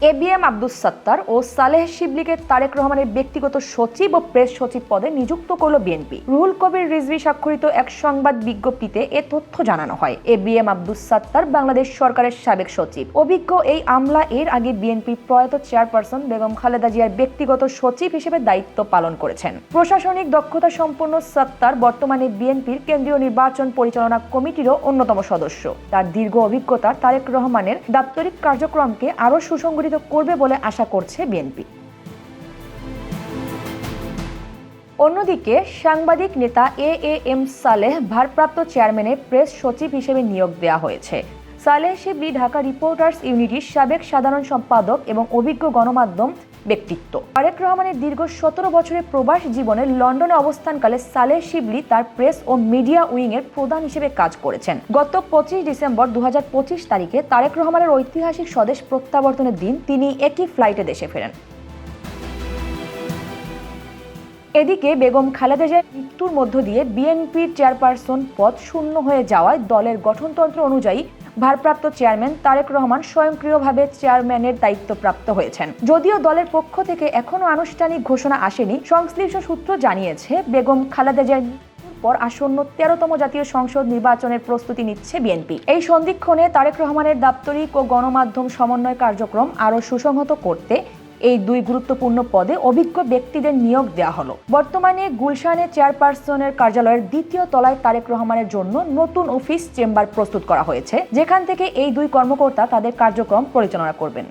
ABM Abdus Sattar ও সালেহ শিবলিকে তারেক রহমানের ব্যক্তিগত সচিব ও প্রেস সচিব পদে নিযুক্ত করল বিএনপি। রুহুল কবির রিজভী স্বাক্ষরিত এক সংবাদ বিজ্ঞপ্তিতে এ তথ্য জানানো হয়। এবিএম আব্দুস সাত্তার বাংলাদেশ সরকারের সাবেক সচিব। অভিজ্ঞ এই আমলা এর আগে বিএনপির প্রয়াত চেয়ারপারসন বেগম খালেদা জিয়ার ব্যক্তিগত সচিব হিসেবে দায়িত্ব পালন করেছেন। প্রশাসনিক দক্ষতা সম্পন্ন সাত্তার বর্তমানে বিএনপির কেন্দ্রীয় নির্বাচন পরিচালনা কমিটিরও অন্যতম সদস্য। তার দীর্ঘ অভিজ্ঞতা তারেক রহমানের দাপ্তরিক কার্যক্রমকে আরও সুসংগঠিত করবে বলে আশা করছে বিএনপি। অন্যদিকে সাংবাদিক নেতা এএম সালেহ ভারপ্রাপ্ত চেয়ারম্যানের প্রেস সচিব হিসেবে নিয়োগ দেওয়া হয়েছে। সালেহ শিবলি ঢাকা রিপোর্টার্স ইউনিটির সাবেক সাধারণ সম্পাদক এবং অভিজ্ঞ গণমাধ্যম ব্যক্তিত্ব। তারেক রহমানের দীর্ঘ 17 বছরের প্রবাস জীবনে লন্ডনে অবস্থানকালে সালেহ শিবলি তার প্রেস ও মিডিয়া উইং এর প্রধান হিসেবে কাজ করেছেন। গত 25 ডিসেম্বর 2025 তারিখে তারেক রহমানের ঐতিহাসিক স্বদেশ প্রত্যাবর্তনের দিন তিনি একই ফ্লাইটে দেশে ফেরেন। এদিকে বেগম খালেদা জিয়ার মৃত্যুর মধ্য দিয়ে বিএনপির চেয়ারপারসন পদ শূন্য হয়ে যাওয়ায় দলের গঠনতন্ত্র অনুযায়ী ভারপ্রাপ্ত চেয়ারম্যান তারেক রহমান স্বয়ংক্রিয়ভাবে চেয়ারম্যানের দায়িত্বপ্রাপ্ত হয়েছেন। যদিও দলের পক্ষ থেকে এখনো আনুষ্ঠানিক ঘোষণা আসেনি, সংশ্লিষ্ট সূত্র জানিয়েছে বেগম খালেদা জিয়ার পর আসন্ন 13তম জাতীয় সংসদ নির্বাচনের প্রস্তুতি নিচ্ছে বিএনপি। এই সন্ধিক্ষণে তারেক রহমানের দাপ্তরিক ও গণমাধ্যম সমন্বয় কার্যক্রম আরও সুসংহত করতে এই দুই গুরুত্বপূর্ণ পদে অভিজ্ঞ ব্যক্তিদের নিয়োগ দেওয়া হলো। বর্তমানে গুলশানে চেয়ারপারসনের কার্যালয়ের 2য় তলায় তারেক রহমানের জন্য নতুন অফিস চেম্বার প্রস্তুত করা হয়েছে, যেখান থেকে এই দুই কর্মকর্তা তাদের কার্যক্রম পরিচালনা করবেন।